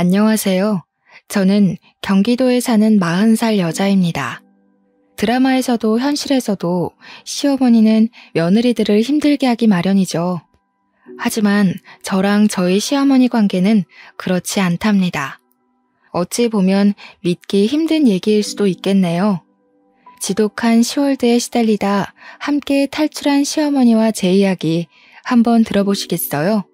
안녕하세요. 저는 경기도에 사는 40살 여자입니다. 드라마에서도 현실에서도 시어머니는 며느리들을 힘들게 하기 마련이죠. 하지만 저랑 저희 시어머니 관계는 그렇지 않답니다. 어찌 보면 믿기 힘든 얘기일 수도 있겠네요. 지독한 시월드에 시달리다 함께 탈출한 시어머니와 제 이야기 한번 들어보시겠어요?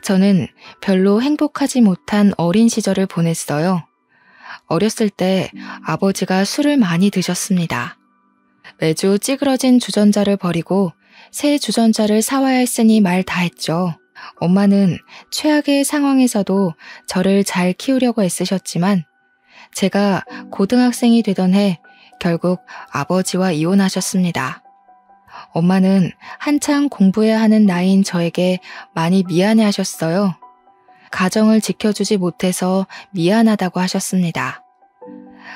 저는 별로 행복하지 못한 어린 시절을 보냈어요. 어렸을 때 아버지가 술을 많이 드셨습니다. 매주 찌그러진 주전자를 버리고 새 주전자를 사와야 했으니 말 다 했죠. 엄마는 최악의 상황에서도 저를 잘 키우려고 애쓰셨지만 제가 고등학생이 되던 해 결국 아버지와 이혼하셨습니다. 엄마는 한창 공부해야 하는 나이인 저에게 많이 미안해 하셨어요. 가정을 지켜주지 못해서 미안하다고 하셨습니다.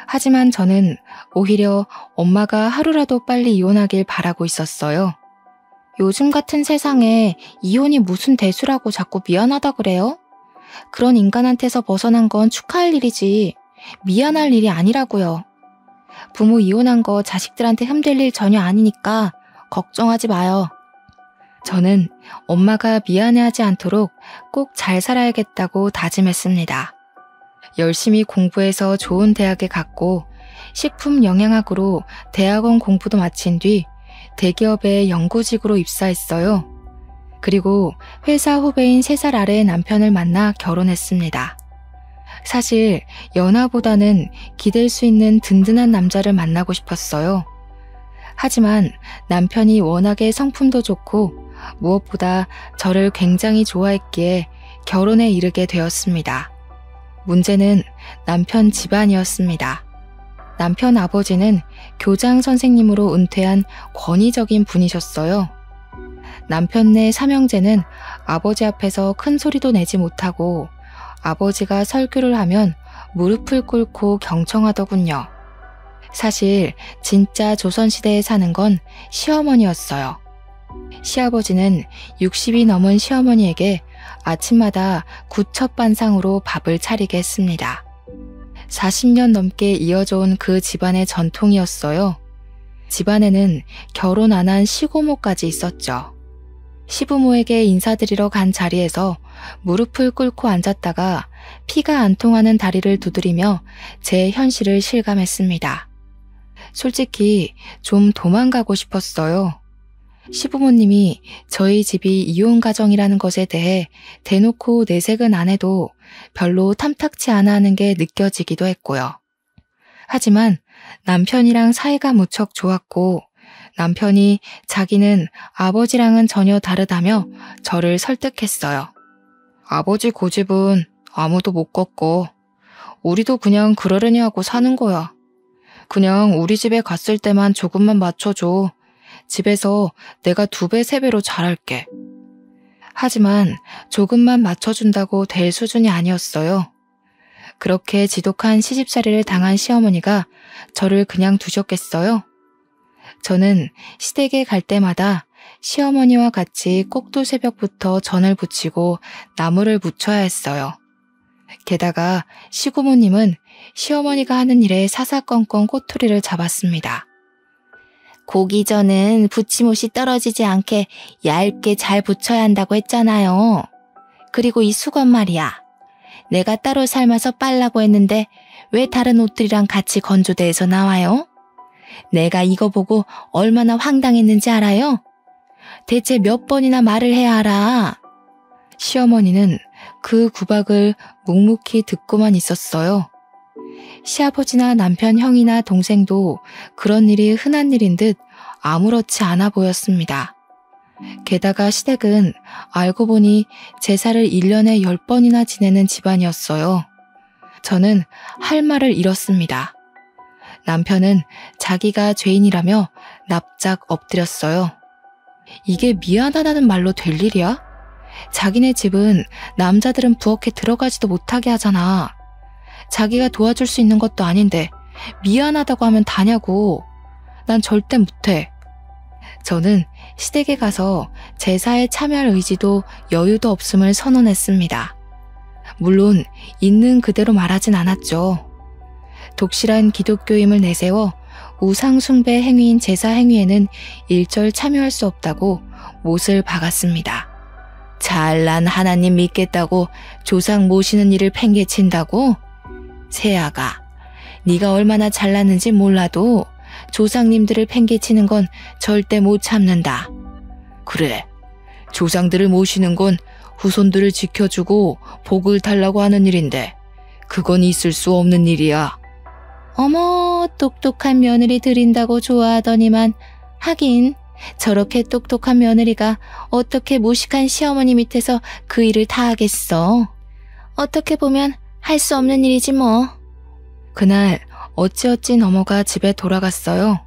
하지만 저는 오히려 엄마가 하루라도 빨리 이혼하길 바라고 있었어요. 요즘 같은 세상에 이혼이 무슨 대수라고 자꾸 미안하다 그래요? 그런 인간한테서 벗어난 건 축하할 일이지 미안할 일이 아니라고요. 부모 이혼한 거 자식들한테 흠될 일 전혀 아니니까 걱정하지 마요. 저는 엄마가 미안해하지 않도록 꼭 잘 살아야겠다고 다짐했습니다. 열심히 공부해서 좋은 대학에 갔고 식품영양학으로 대학원 공부도 마친 뒤 대기업의 연구직으로 입사했어요. 그리고 회사 후배인 3살 아래의 남편을 만나 결혼했습니다. 사실 연하보다는 기댈 수 있는 든든한 남자를 만나고 싶었어요. 하지만 남편이 워낙에 성품도 좋고 무엇보다 저를 굉장히 좋아했기에 결혼에 이르게 되었습니다. 문제는 남편 집안이었습니다. 남편 아버지는 교장 선생님으로 은퇴한 권위적인 분이셨어요. 남편네 삼형제는 아버지 앞에서 큰 소리도 내지 못하고 아버지가 설교를 하면 무릎을 꿇고 경청하더군요. 사실 진짜 조선시대에 사는 건 시어머니였어요. 시아버지는 60이 넘은 시어머니에게 아침마다 구첩반상으로 밥을 차리게 했습니다. 40년 넘게 이어져 온 그 집안의 전통이었어요. 집안에는 결혼 안 한 시고모까지 있었죠. 시부모에게 인사드리러 간 자리에서 무릎을 꿇고 앉았다가 피가 안 통하는 다리를 두드리며 제 현실을 실감했습니다. 솔직히 좀 도망가고 싶었어요. 시부모님이 저희 집이 이혼 가정이라는 것에 대해 대놓고 내색은 안 해도 별로 탐탁치 않아 하는 게 느껴지기도 했고요. 하지만 남편이랑 사이가 무척 좋았고 남편이 자기는 아버지랑은 전혀 다르다며 저를 설득했어요. 아버지 고집은 아무도 못 꺾고 우리도 그냥 그러려니 하고 사는 거야. 그냥 우리 집에 갔을 때만 조금만 맞춰줘. 집에서 내가 2배, 3배로 잘할게. 하지만 조금만 맞춰준다고 될 수준이 아니었어요. 그렇게 지독한 시집살이를 당한 시어머니가 저를 그냥 두셨겠어요? 저는 시댁에 갈 때마다 시어머니와 같이 꼭두 새벽부터 전을 부치고 나무를 묻혀야 했어요. 게다가 시고모님은 시어머니가 하는 일에 사사건건 꼬투리를 잡았습니다. 고기전은 부치못이 떨어지지 않게 얇게 잘 부쳐야 한다고 했잖아요. 그리고 이 수건 말이야. 내가 따로 삶아서 빨라고 했는데 왜 다른 옷들이랑 같이 건조대에서 나와요? 내가 이거 보고 얼마나 황당했는지 알아요? 대체 몇 번이나 말을 해야 알아? 시어머니는 그 구박을 묵묵히 듣고만 있었어요. 시아버지나 남편 형이나 동생도 그런 일이 흔한 일인 듯 아무렇지 않아 보였습니다. 게다가 시댁은 알고 보니 제사를 1년에 10번이나 지내는 집안이었어요. 저는 할 말을 잃었습니다. 남편은 자기가 죄인이라며 납작 엎드렸어요. 이게 미안하다는 말로 될 일이야? 자기네 집은 남자들은 부엌에 들어가지도 못하게 하잖아. 자기가 도와줄 수 있는 것도 아닌데 미안하다고 하면 다냐고. 난 절대 못해. 저는 시댁에 가서 제사에 참여할 의지도 여유도 없음을 선언했습니다. 물론 있는 그대로 말하진 않았죠. 독실한 기독교임을 내세워 우상 숭배 행위인 제사 행위에는 일절 참여할 수 없다고 못을 박았습니다. 잘난 하나님 믿겠다고 조상 모시는 일을 팽개친다고? 세아가, 네가 얼마나 잘났는지 몰라도 조상님들을 팽개치는 건 절대 못 참는다. 그래, 조상들을 모시는 건 후손들을 지켜주고 복을 달라고 하는 일인데 그건 있을 수 없는 일이야. 어머, 똑똑한 며느리 들인다고 좋아하더니만 하긴 저렇게 똑똑한 며느리가 어떻게 무식한 시어머니 밑에서 그 일을 다 하겠어. 어떻게 보면 할 수 없는 일이지 뭐. 그날 어찌어찌 넘어가 집에 돌아갔어요.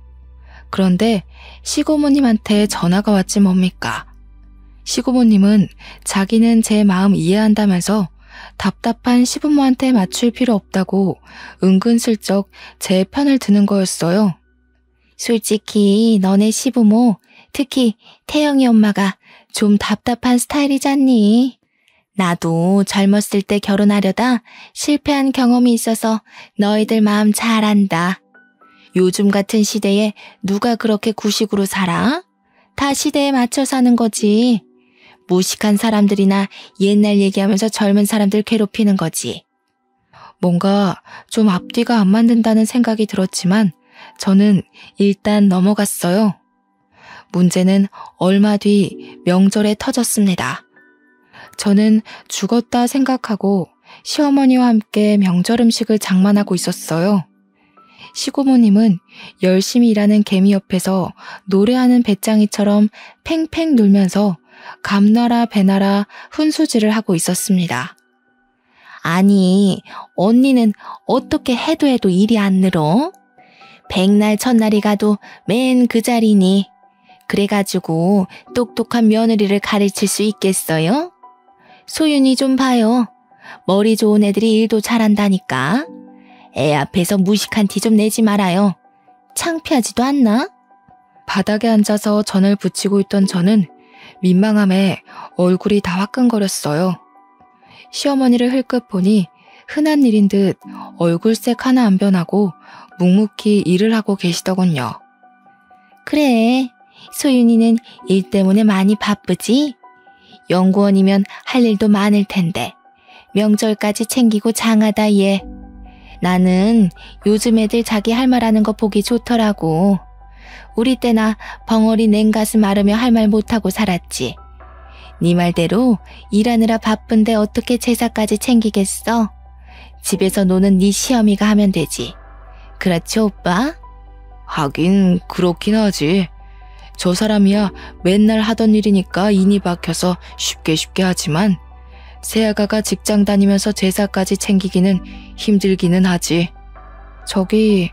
그런데 시고모님한테 전화가 왔지 뭡니까. 시고모님은 자기는 제 마음 이해한다면서 답답한 시부모한테 맞출 필요 없다고 은근슬쩍 제 편을 드는 거였어요. 솔직히 너네 시부모, 특히 태영이 엄마가 좀 답답한 스타일이잖니. 나도 젊었을 때 결혼하려다 실패한 경험이 있어서 너희들 마음 잘 안다. 요즘 같은 시대에 누가 그렇게 구식으로 살아? 다 시대에 맞춰 사는 거지. 무식한 사람들이나 옛날 얘기하면서 젊은 사람들 괴롭히는 거지. 뭔가 좀 앞뒤가 안 맞는다는 생각이 들었지만 저는 일단 넘어갔어요. 문제는 얼마 뒤 명절에 터졌습니다. 저는 죽었다 생각하고 시어머니와 함께 명절 음식을 장만하고 있었어요. 시고모님은 열심히 일하는 개미 옆에서 노래하는 배짱이처럼 팽팽 놀면서 감나라 배나라 훈수질을 하고 있었습니다. 아니, 언니는 어떻게 해도 일이 안 늘어? 백날 첫날이 가도 맨 그 자리니. 그래가지고 똑똑한 며느리를 가르칠 수 있겠어요? 소윤이 좀 봐요. 머리 좋은 애들이 일도 잘한다니까. 애 앞에서 무식한 티 좀 내지 말아요. 창피하지도 않나? 바닥에 앉아서 전을 붙이고 있던 저는 민망함에 얼굴이 다 화끈거렸어요. 시어머니를 흘끗 보니 흔한 일인 듯 얼굴색 하나 안 변하고 묵묵히 일을 하고 계시더군요. 그래, 소윤이는 일 때문에 많이 바쁘지? 연구원이면 할 일도 많을 텐데 명절까지 챙기고 장하다 얘. 나는 요즘 애들 자기 할 말 하는 거 보기 좋더라고. 우리 때나 벙어리 냉가슴 앓으며 할 말 못하고 살았지. 네 말대로 일하느라 바쁜데 어떻게 제사까지 챙기겠어? 집에서 노는 네 시어미가 하면 되지. 그렇지 오빠? 하긴 그렇긴 하지. 저 사람이야 맨날 하던 일이니까 인이 박혀서 쉽게 하지만 새아가가 직장 다니면서 제사까지 챙기기는 힘들기는 하지. 저기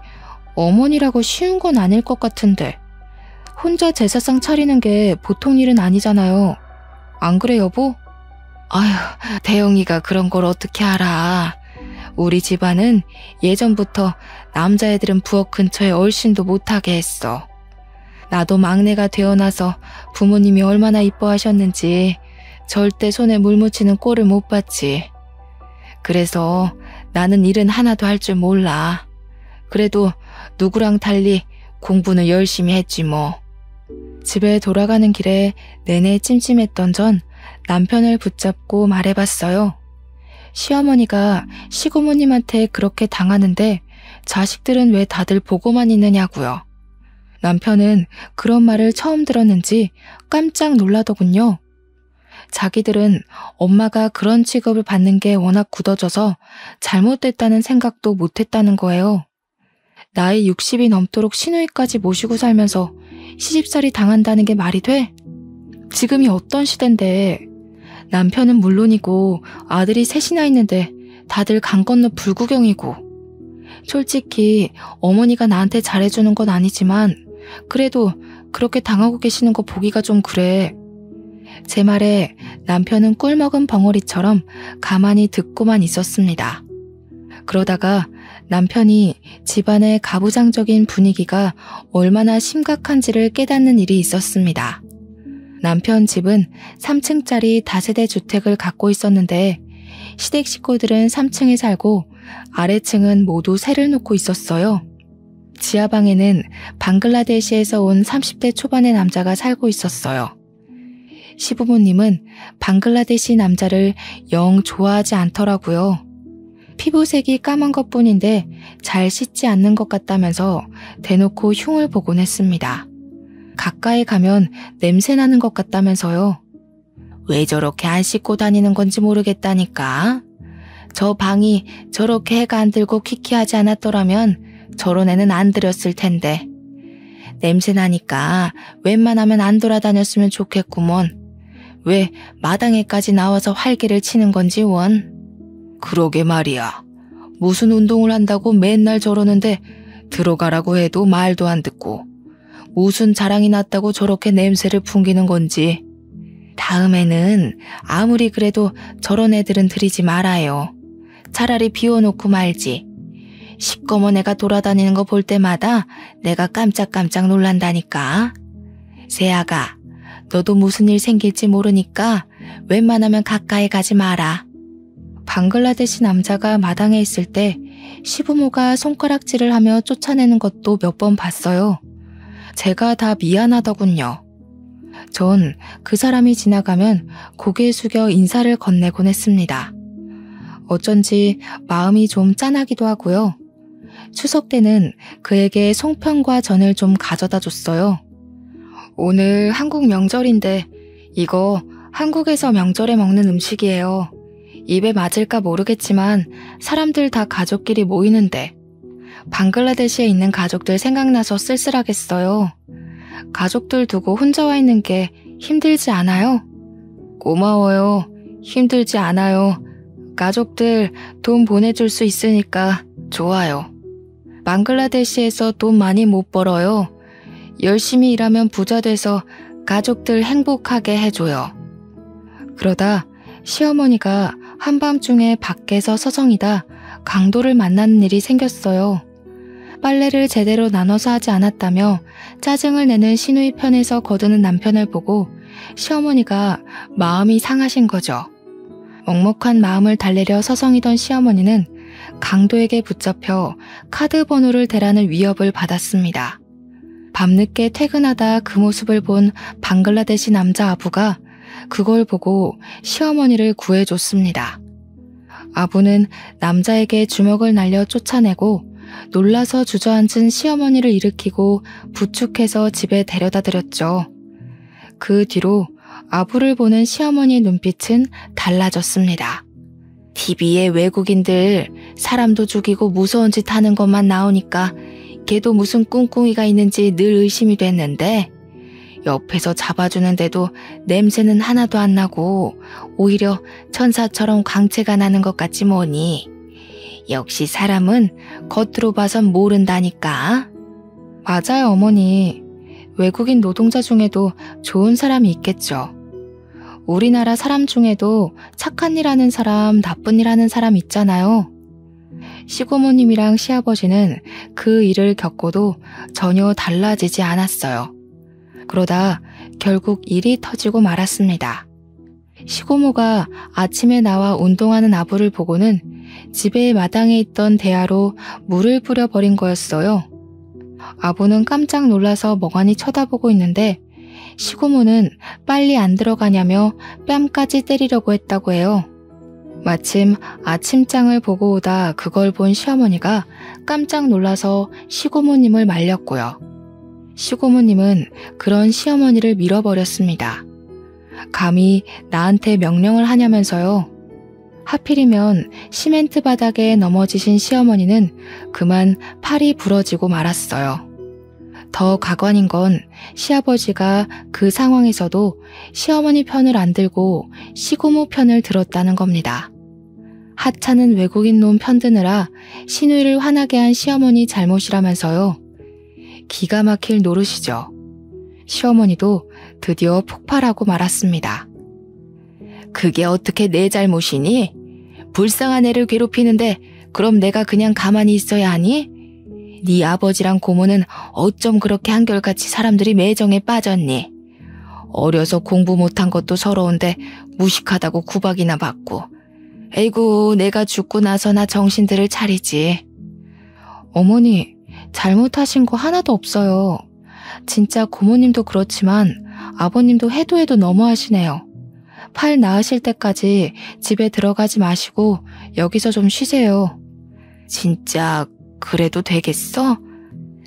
어머니라고 쉬운 건 아닐 것 같은데 혼자 제사상 차리는 게 보통 일은 아니잖아요. 안 그래 여보? 아휴, 대영이가 그런 걸 어떻게 알아. 우리 집안은 예전부터 남자애들은 부엌 근처에 얼씬도 못하게 했어. 나도 막내가 되어나서 부모님이 얼마나 이뻐하셨는지 절대 손에 물 묻히는 꼴을 못 봤지. 그래서 나는 일은 하나도 할 줄 몰라. 그래도 누구랑 달리 공부는 열심히 했지 뭐. 집에 돌아가는 길에 내내 찜찜했던 전 남편을 붙잡고 말해봤어요. 시어머니가 시고모님한테 그렇게 당하는데 자식들은 왜 다들 보고만 있느냐고요. 남편은 그런 말을 처음 들었는지 깜짝 놀라더군요. 자기들은 엄마가 그런 취급을 받는 게 워낙 굳어져서 잘못됐다는 생각도 못했다는 거예요. 나이 60이 넘도록 시누이까지 모시고 살면서 시집살이 당한다는 게 말이 돼? 지금이 어떤 시대인데 남편은 물론이고 아들이 셋이나 있는데 다들 강 건너 불구경이고. 솔직히 어머니가 나한테 잘해주는 건 아니지만 그래도 그렇게 당하고 계시는 거 보기가 좀 그래. 제 말에 남편은 꿀먹은 벙어리처럼 가만히 듣고만 있었습니다. 그러다가 남편이 집안의 가부장적인 분위기가 얼마나 심각한지를 깨닫는 일이 있었습니다. 남편 집은 3층짜리 다세대 주택을 갖고 있었는데 시댁 식구들은 3층에 살고 아래층은 모두 새를 놓고 있었어요. 지하방에는 방글라데시에서 온 30대 초반의 남자가 살고 있었어요. 시부모님은 방글라데시 남자를 영 좋아하지 않더라고요. 피부색이 까만 것뿐인데 잘 씻지 않는 것 같다면서 대놓고 흉을 보곤 했습니다. 가까이 가면 냄새 나는 것 같다면서요. 왜 저렇게 안 씻고 다니는 건지 모르겠다니까. 저 방이 저렇게 해가 안 들고 퀴퀴하지 않았더라면 저런 애는 안 들였을 텐데. 냄새 나니까 웬만하면 안 돌아다녔으면 좋겠구먼. 왜 마당에까지 나와서 활개를 치는 건지 원. 그러게 말이야. 무슨 운동을 한다고 맨날 저러는데 들어가라고 해도 말도 안 듣고 무슨 자랑이 났다고 저렇게 냄새를 풍기는 건지. 다음에는 아무리 그래도 저런 애들은 들이지 말아요. 차라리 비워놓고 말지. 시꺼먼 애가 돌아다니는 거 볼 때마다 내가 깜짝깜짝 놀란다니까. 세아가, 너도 무슨 일 생길지 모르니까 웬만하면 가까이 가지 마라. 방글라데시 남자가 마당에 있을 때 시부모가 손가락질을 하며 쫓아내는 것도 몇 번 봤어요. 제가 다 미안하더군요. 전 그 사람이 지나가면 고개 숙여 인사를 건네곤 했습니다. 어쩐지 마음이 좀 짠하기도 하고요. 추석 때는 그에게 송편과 전을 좀 가져다 줬어요. 오늘 한국 명절인데 이거 한국에서 명절에 먹는 음식이에요. 입에 맞을까 모르겠지만 사람들 다 가족끼리 모이는데 방글라데시에 있는 가족들 생각나서 쓸쓸하겠어요. 가족들 두고 혼자 와 있는 게 힘들지 않아요? 고마워요. 힘들지 않아요. 가족들 돈 보내줄 수 있으니까 좋아요. 방글라데시에서 돈 많이 못 벌어요. 열심히 일하면 부자 돼서 가족들 행복하게 해줘요. 그러다 시어머니가 한밤중에 밖에서 서성이다 강도를 만나는 일이 생겼어요. 빨래를 제대로 나눠서 하지 않았다며 짜증을 내는 시누이 편에서 거드는 남편을 보고 시어머니가 마음이 상하신 거죠. 먹먹한 마음을 달래려 서성이던 시어머니는 강도에게 붙잡혀 카드 번호를 대라는 위협을 받았습니다. 밤늦게 퇴근하다 그 모습을 본 방글라데시 남자 아부가 그걸 보고 시어머니를 구해줬습니다. 아부는 남자에게 주먹을 날려 쫓아내고 놀라서 주저앉은 시어머니를 일으키고 부축해서 집에 데려다 드렸죠. 그 뒤로 아부를 보는 시어머니의 눈빛은 달라졌습니다. TV에 외국인들 사람도 죽이고 무서운 짓 하는 것만 나오니까 걔도 무슨 꿍꿍이가 있는지 늘 의심이 됐는데 옆에서 잡아주는데도 냄새는 하나도 안 나고 오히려 천사처럼 광채가 나는 것 같지 뭐니. 역시 사람은 겉으로 봐선 모른다니까. 맞아요, 어머니. 외국인 노동자 중에도 좋은 사람이 있겠죠. 우리나라 사람 중에도 착한 일 하는 사람, 나쁜 일 하는 사람 있잖아요. 시고모님이랑 시아버지는 그 일을 겪고도 전혀 달라지지 않았어요. 그러다 결국 일이 터지고 말았습니다. 시고모가 아침에 나와 운동하는 아부를 보고는 집의 마당에 있던 대야로 물을 뿌려버린 거였어요. 아부는 깜짝 놀라서 멍하니 쳐다보고 있는데 시고모는 빨리 안 들어가냐며 뺨까지 때리려고 했다고 해요. 마침 아침장을 보고 오다 그걸 본 시어머니가 깜짝 놀라서 시고모님을 말렸고요. 시고모님은 그런 시어머니를 밀어버렸습니다. 감히 나한테 명령을 하냐면서요. 하필이면 시멘트 바닥에 넘어지신 시어머니는 그만 팔이 부러지고 말았어요. 더 가관인 건 시아버지가 그 상황에서도 시어머니 편을 안 들고 시고모 편을 들었다는 겁니다. 하찮은 외국인 놈 편드느라 시누이를 화나게 한 시어머니 잘못이라면서요. 기가 막힐 노릇이죠. 시어머니도 드디어 폭발하고 말았습니다. 그게 어떻게 내 잘못이니? 불쌍한 애를 괴롭히는데 그럼 내가 그냥 가만히 있어야 하니? 네 아버지랑 고모는 어쩜 그렇게 한결같이 사람들이 매정에 빠졌니? 어려서 공부 못한 것도 서러운데 무식하다고 구박이나 받고 에이구, 내가 죽고 나서나 정신들을 차리지. 어머니, 잘못하신 거 하나도 없어요. 진짜 고모님도 그렇지만 아버님도 해도 해도 너무하시네요. 팔 나으실 때까지 집에 들어가지 마시고 여기서 좀 쉬세요. 진짜 그래도 되겠어?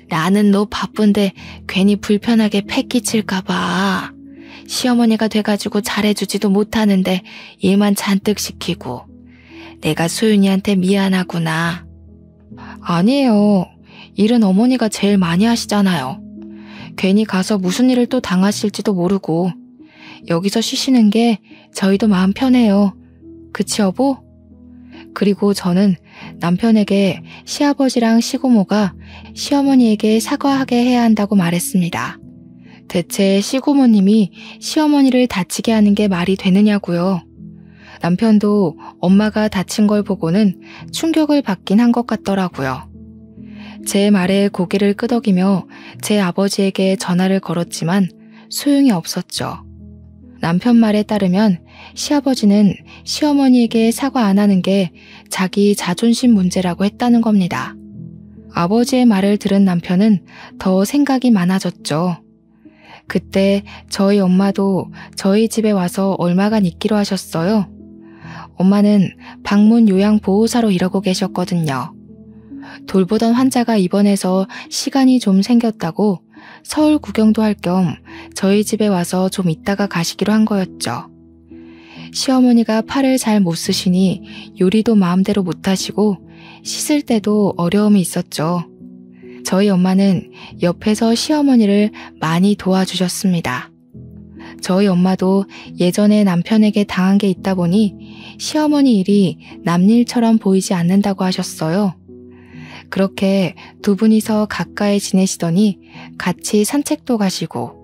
나는 너 바쁜데 괜히 불편하게 패 끼칠까 봐. 시어머니가 돼가지고 잘해주지도 못하는데 일만 잔뜩 시키고. 내가 소윤이한테 미안하구나. 아니에요. 일은 어머니가 제일 많이 하시잖아요. 괜히 가서 무슨 일을 또 당하실지도 모르고. 여기서 쉬시는 게 저희도 마음 편해요. 그치 여보? 그리고 저는 남편에게 시아버지랑 시고모가 시어머니에게 사과하게 해야 한다고 말했습니다. 대체 시고모님이 시어머니를 다치게 하는 게 말이 되느냐고요. 남편도 엄마가 다친 걸 보고는 충격을 받긴 한 것 같더라고요. 제 말에 고개를 끄덕이며 제 아버지에게 전화를 걸었지만 소용이 없었죠. 남편 말에 따르면 시아버지는 시어머니에게 사과 안 하는 게 자기 자존심 문제라고 했다는 겁니다. 아버지의 말을 들은 남편은 더 생각이 많아졌죠. 그때 저희 엄마도 저희 집에 와서 얼마간 있기로 하셨어요. 엄마는 방문 요양보호사로 일하고 계셨거든요. 돌보던 환자가 입원해서 시간이 좀 생겼다고 서울 구경도 할 겸 저희 집에 와서 좀 있다가 가시기로 한 거였죠. 시어머니가 팔을 잘 못 쓰시니 요리도 마음대로 못 하시고 씻을 때도 어려움이 있었죠. 저희 엄마는 옆에서 시어머니를 많이 도와주셨습니다. 저희 엄마도 예전에 남편에게 당한 게 있다 보니 시어머니 일이 남일처럼 보이지 않는다고 하셨어요. 그렇게 두 분이서 가까이 지내시더니 같이 산책도 가시고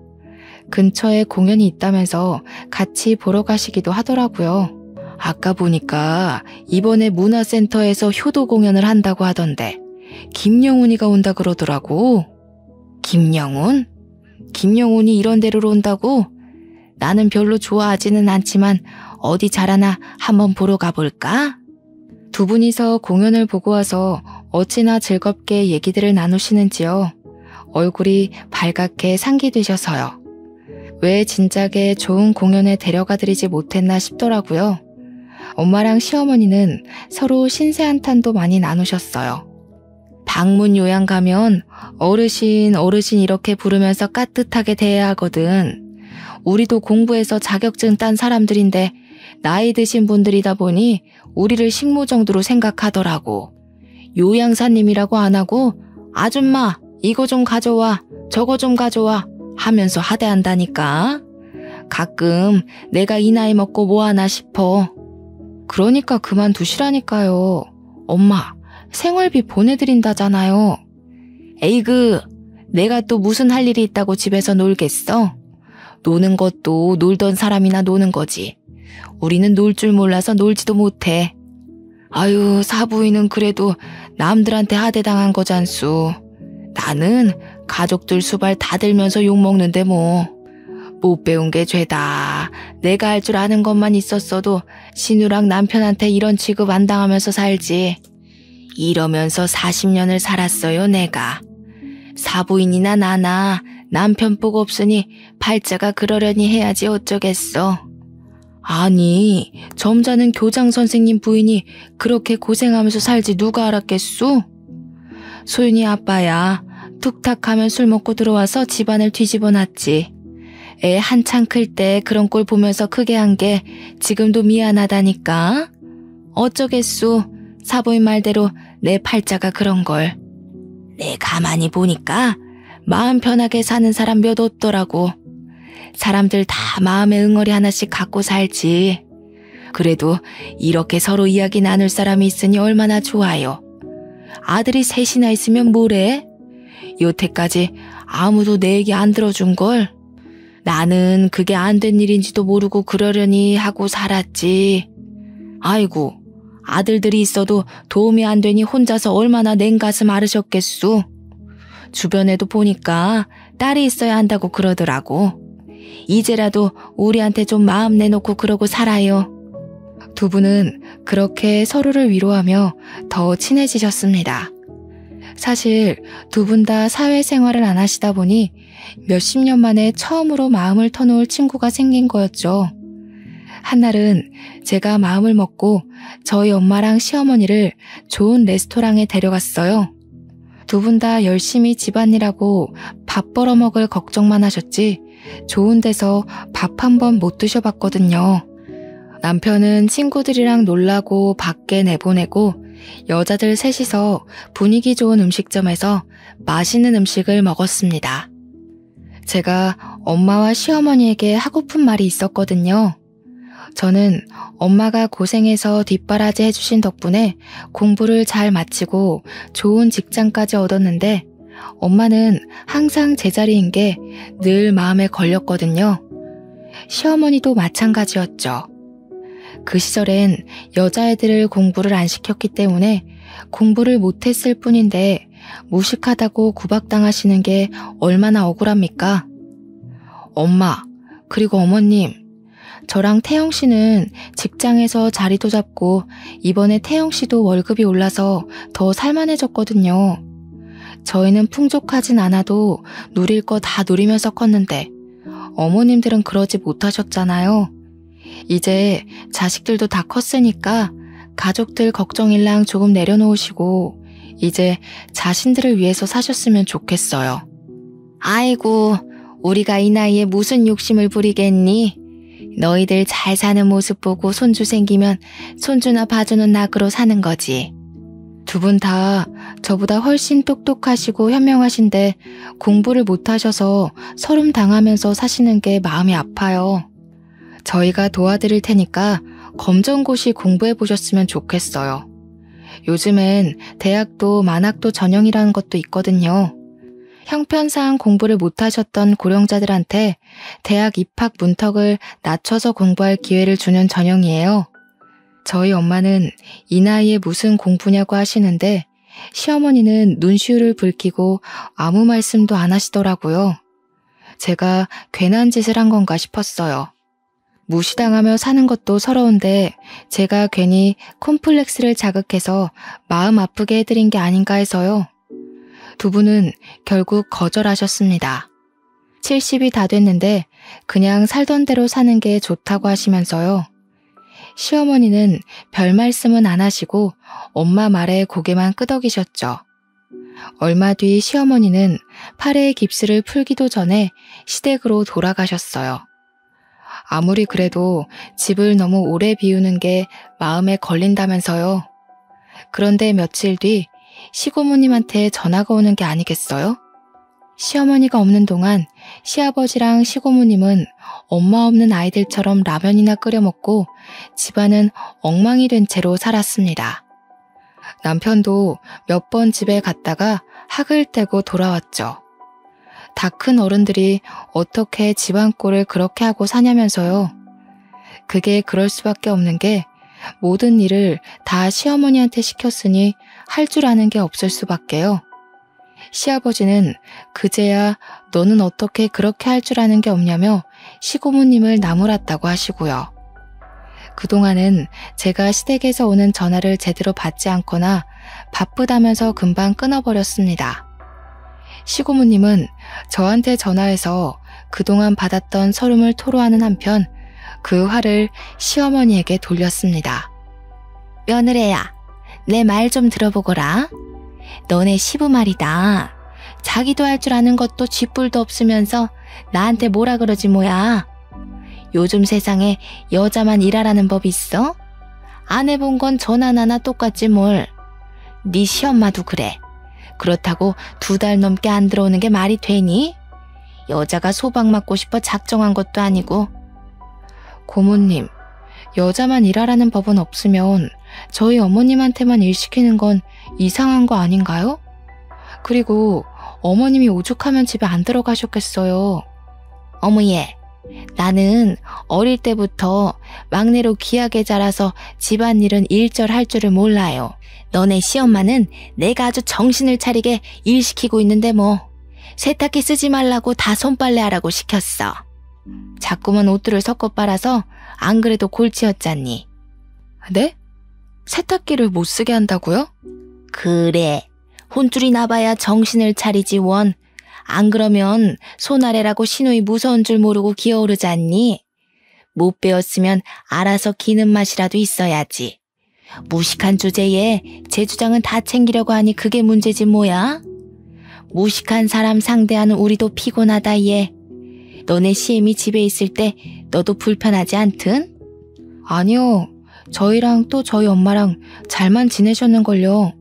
근처에 공연이 있다면서 같이 보러 가시기도 하더라고요. 아까 보니까 이번에 문화센터에서 효도 공연을 한다고 하던데 김영훈이가 온다 그러더라고. 김영훈? 김영훈이 이런 데로 온다고? 나는 별로 좋아하지는 않지만 어디 잘하나 한번 보러 가볼까? 두 분이서 공연을 보고 와서 어찌나 즐겁게 얘기들을 나누시는지요. 얼굴이 발갛게 상기되셔서요. 왜 진작에 좋은 공연에 데려가드리지 못했나 싶더라고요. 엄마랑 시어머니는 서로 신세한탄도 많이 나누셨어요. 방문 요양 가면 어르신 어르신 이렇게 부르면서 깍듯하게 대해야 하거든. 우리도 공부해서 자격증 딴 사람들인데 나이 드신 분들이다 보니 우리를 식모 정도로 생각하더라고. 요양사님이라고 안 하고 아줌마 이거 좀 가져와 저거 좀 가져와 하면서 하대한다니까. 가끔 내가 이 나이 먹고 뭐하나 싶어. 그러니까 그만두시라니까요. 엄마 생활비 보내드린다잖아요. 에이그 내가 또 무슨 할 일이 있다고 집에서 놀겠어? 노는 것도 놀던 사람이나 노는 거지. 우리는 놀 줄 몰라서 놀지도 못해. 아유 사부인은 그래도 남들한테 하대당한 거잖수. 나는 가족들 수발 다 들면서 욕먹는데 뭐. 못 배운 게 죄다. 내가 할 줄 아는 것만 있었어도 신우랑 남편한테 이런 취급 안 당하면서 살지. 이러면서 40년을 살았어요 내가. 사부인이나 나나 남편 복 없으니 팔자가 그러려니 해야지 어쩌겠어. 아니 점잖은 교장 선생님 부인이 그렇게 고생하면서 살지 누가 알았겠소? 소윤이 아빠야 툭탁하면 술 먹고 들어와서 집안을 뒤집어 놨지. 애 한창 클 때 그런 꼴 보면서 크게 한 게 지금도 미안하다니까. 어쩌겠소. 사부인 말대로 내 팔자가 그런 걸. 내 가만히 보니까 마음 편하게 사는 사람 몇 없더라고. 사람들 다 마음의 응어리 하나씩 갖고 살지. 그래도 이렇게 서로 이야기 나눌 사람이 있으니 얼마나 좋아요. 아들이 셋이나 있으면 뭐래? 여태까지 아무도 내 얘기 안 들어준걸. 나는 그게 안 된 일인지도 모르고 그러려니 하고 살았지. 아이고 아들들이 있어도 도움이 안 되니 혼자서 얼마나 냉가슴 앓으셨겠소. 주변에도 보니까 딸이 있어야 한다고 그러더라고. 이제라도 우리한테 좀 마음 내놓고 그러고 살아요. 두 분은 그렇게 서로를 위로하며 더 친해지셨습니다. 사실 두 분 다 사회생활을 안 하시다 보니 몇십 년 만에 처음으로 마음을 터놓을 친구가 생긴 거였죠. 한날은 제가 마음을 먹고 저희 엄마랑 시어머니를 좋은 레스토랑에 데려갔어요. 두 분 다 열심히 집안일하고 밥 벌어먹을 걱정만 하셨지 좋은 데서 밥 한 번 못 드셔봤거든요. 남편은 친구들이랑 놀라고 밖에 내보내고 여자들 셋이서 분위기 좋은 음식점에서 맛있는 음식을 먹었습니다. 제가 엄마와 시어머니에게 하고픈 말이 있었거든요. 저는 엄마가 고생해서 뒷바라지 해주신 덕분에 공부를 잘 마치고 좋은 직장까지 얻었는데 엄마는 항상 제자리인 게 늘 마음에 걸렸거든요. 시어머니도 마찬가지였죠. 그 시절엔 여자애들을 공부를 안 시켰기 때문에 공부를 못했을 뿐인데 무식하다고 구박당하시는 게 얼마나 억울합니까? 엄마, 그리고 어머님, 저랑 태영 씨는 직장에서 자리도 잡고 이번에 태영 씨도 월급이 올라서 더 살만해졌거든요. 저희는 풍족하진 않아도 누릴 거 다 누리면서 컸는데 어머님들은 그러지 못하셨잖아요. 이제 자식들도 다 컸으니까 가족들 걱정일랑 조금 내려놓으시고 이제 자신들을 위해서 사셨으면 좋겠어요. 아이고, 우리가 이 나이에 무슨 욕심을 부리겠니? 너희들 잘 사는 모습 보고 손주 생기면 손주나 봐주는 낙으로 사는 거지. 두 분 다 저보다 훨씬 똑똑하시고 현명하신데 공부를 못하셔서 서름 당하면서 사시는 게 마음이 아파요. 저희가 도와드릴 테니까 검정고시 공부해 보셨으면 좋겠어요. 요즘엔 대학도 만학도 전형이라는 것도 있거든요. 형편상 공부를 못하셨던 고령자들한테 대학 입학 문턱을 낮춰서 공부할 기회를 주는 전형이에요. 저희 엄마는 이 나이에 무슨 공부냐고 하시는데 시어머니는 눈시울을 붉히고 아무 말씀도 안 하시더라고요. 제가 괜한 짓을 한 건가 싶었어요. 무시당하며 사는 것도 서러운데 제가 괜히 콤플렉스를 자극해서 마음 아프게 해드린 게 아닌가 해서요. 두 분은 결국 거절하셨습니다. 70이 다 됐는데 그냥 살던 대로 사는 게 좋다고 하시면서요. 시어머니는 별 말씀은 안 하시고 엄마 말에 고개만 끄덕이셨죠. 얼마 뒤 시어머니는 팔에 깁스를 풀기도 전에 시댁으로 돌아가셨어요. 아무리 그래도 집을 너무 오래 비우는 게 마음에 걸린다면서요. 그런데 며칠 뒤 시고모님한테 전화가 오는 게 아니겠어요? 시어머니가 없는 동안 시아버지랑 시고모님은 엄마 없는 아이들처럼 라면이나 끓여 먹고 집안은 엉망이 된 채로 살았습니다. 남편도 몇 번 집에 갔다가 학을 떼고 돌아왔죠. 다 큰 어른들이 어떻게 집안 꼴을 그렇게 하고 사냐면서요. 그게 그럴 수밖에 없는 게 모든 일을 다 시어머니한테 시켰으니 할 줄 아는 게 없을 수밖에요. 시아버지는 그제야 너는 어떻게 그렇게 할 줄 아는 게 없냐며 시고모님을 나무랐다고 하시고요. 그동안은 제가 시댁에서 오는 전화를 제대로 받지 않거나 바쁘다면서 금방 끊어버렸습니다. 시고모님은 저한테 전화해서 그동안 받았던 서름을 토로하는 한편 그 화를 시어머니에게 돌렸습니다. 며느리야, 내 말 좀 들어보거라. 너네 시부 말이다. 자기도 할 줄 아는 것도 쥐뿔도 없으면서 나한테 뭐라 그러지 뭐야. 요즘 세상에 여자만 일하라는 법 있어? 안 해본 건 전화나 똑같지 뭘. 네 시엄마도 그래. 그렇다고 2달 넘게 안 들어오는 게 말이 되니? 여자가 소박 맞고 싶어 작정한 것도 아니고. 고모님, 여자만 일하라는 법은 없으면 저희 어머님한테만 일 시키는 건 이상한 거 아닌가요? 그리고 어머님이 오죽하면 집에 안 들어가셨겠어요. 어머예, 나는 어릴 때부터 막내로 귀하게 자라서 집안일은 일절할 줄을 몰라요. 너네 시엄마는 내가 아주 정신을 차리게 일 시키고 있는데 뭐. 세탁기 쓰지 말라고 다 손빨래 하라고 시켰어. 자꾸만 옷들을 섞어 빨아서 안 그래도 골치였잖니. 네? 세탁기를 못 쓰게 한다고요? 그래. 혼쭐이 나봐야 정신을 차리지 원. 안 그러면 손아래라고 시누이 무서운 줄 모르고 기어오르지 않니? 못 배웠으면 알아서 기는 맛이라도 있어야지. 무식한 주제에 제 주장은 다 챙기려고 하니 그게 문제지 뭐야? 무식한 사람 상대하는 우리도 피곤하다 얘. 너네 시엠이 집에 있을 때 너도 불편하지 않든? 아니요. 저희랑 또 저희 엄마랑 잘만 지내셨는걸요.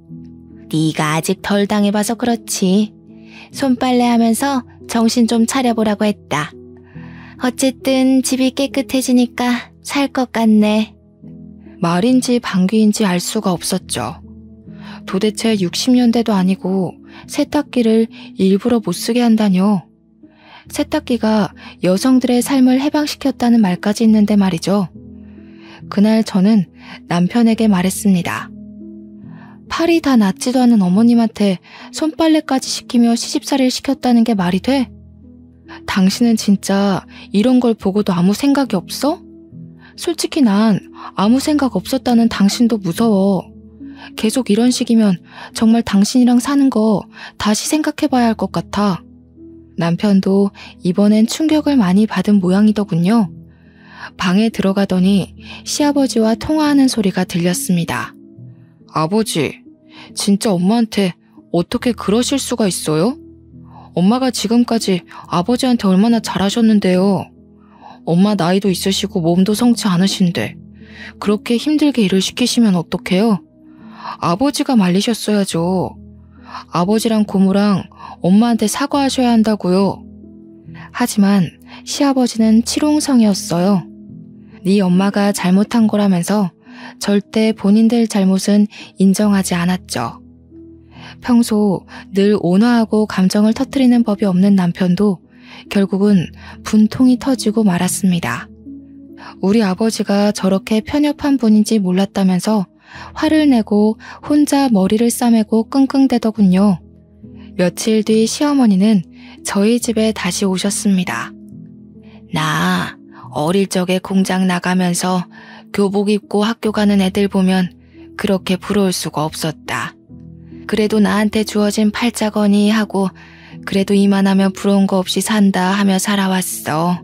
네가 아직 덜 당해봐서 그렇지. 손빨래하면서 정신 좀 차려보라고 했다. 어쨌든 집이 깨끗해지니까 살 것 같네. 말인지 방귀인지 알 수가 없었죠. 도대체 60년대도 아니고 세탁기를 일부러 못 쓰게 한다뇨. 세탁기가 여성들의 삶을 해방시켰다는 말까지 있는데 말이죠. 그날 저는 남편에게 말했습니다. 팔이 다 낫지도 않은 어머님한테 손빨래까지 시키며 시집살이를 시켰다는 게 말이 돼? 당신은 진짜 이런 걸 보고도 아무 생각이 없어? 솔직히 난 아무 생각 없었다는 당신도 무서워. 계속 이런 식이면 정말 당신이랑 사는 거 다시 생각해봐야 할 것 같아. 남편도 이번엔 충격을 많이 받은 모양이더군요. 방에 들어가더니 시아버지와 통화하는 소리가 들렸습니다. 아버지, 진짜 엄마한테 어떻게 그러실 수가 있어요? 엄마가 지금까지 아버지한테 얼마나 잘하셨는데요. 엄마 나이도 있으시고 몸도 성치 않으신데 그렇게 힘들게 일을 시키시면 어떡해요? 아버지가 말리셨어야죠. 아버지랑 고모랑 엄마한테 사과하셔야 한다고요. 하지만 시아버지는 치롱성이었어요. 네 엄마가 잘못한 거라면서 절대 본인들 잘못은 인정하지 않았죠. 평소 늘 온화하고 감정을 터뜨리는 법이 없는 남편도 결국은 분통이 터지고 말았습니다. 우리 아버지가 저렇게 편협한 분인지 몰랐다면서 화를 내고 혼자 머리를 싸매고 끙끙대더군요. 며칠 뒤 시어머니는 저희 집에 다시 오셨습니다. 나 어릴 적에 공장 나가면서 교복 입고 학교 가는 애들 보면 그렇게 부러울 수가 없었다. 그래도 나한테 주어진 팔자거니 하고 그래도 이만하면 부러운 거 없이 산다 하며 살아왔어.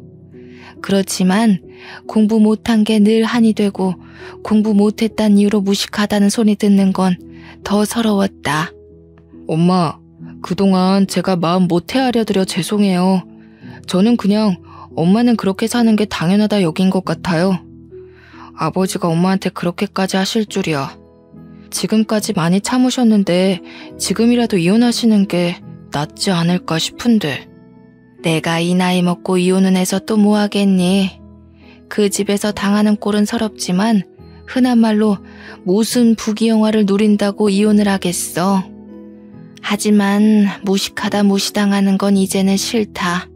그렇지만 공부 못한 게 늘 한이 되고 공부 못했단 이유로 무식하다는 소리 듣는 건 더 서러웠다. 엄마, 그동안 제가 마음 못해 하려 드려 죄송해요. 저는 그냥 엄마는 그렇게 사는 게 당연하다 여긴 것 같아요. 아버지가 엄마한테 그렇게까지 하실 줄이야. 지금까지 많이 참으셨는데 지금이라도 이혼하시는 게 낫지 않을까 싶은데. 내가 이 나이 먹고 이혼은 해서 또 뭐 하겠니? 그 집에서 당하는 꼴은 서럽지만 흔한 말로 무슨 부귀영화를 누린다고 이혼을 하겠어. 하지만 무식하다 무시당하는 건 이제는 싫다.